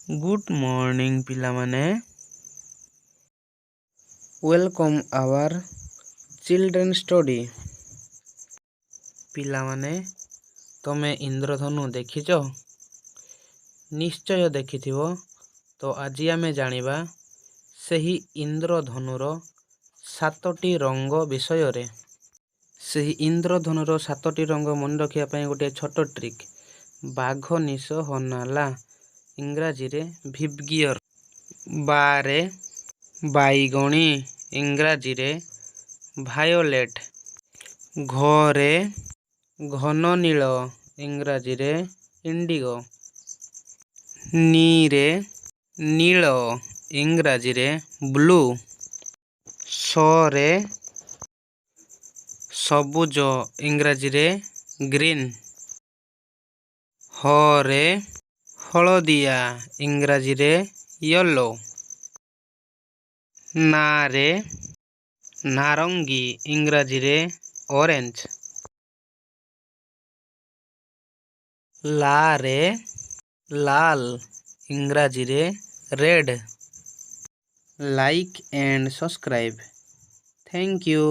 Good morning पिला माने welcome our children study. पिला माने तमे इंद्रधनु देखिच? निश्चय देखिथिबो। तो आज आमे जानिबा सही इंद्रधनुर 7टी रंग विषय रे। सही इंद्रधनुर 7टी रंग मन रखिया पई गोटे छोट ट्रिक। बाघ निश हनाला इंग्राजी रे भिवगियर। बारे बाईगणी इंग्राजी रे भायोलेट। घरे घन नील इंग्राजी रे इंडिगो। नीरे नील इंग्राजी रे ब्लू। सरे सबुज इंग्राजी रे ग्रीन। हरे हलदिया इंग्राजी रे येलो। नारे नारंगी इंग्राजी रे ऑरेंज। लारे लाल इंग्राजी रे red. Like and subscribe. Thank you.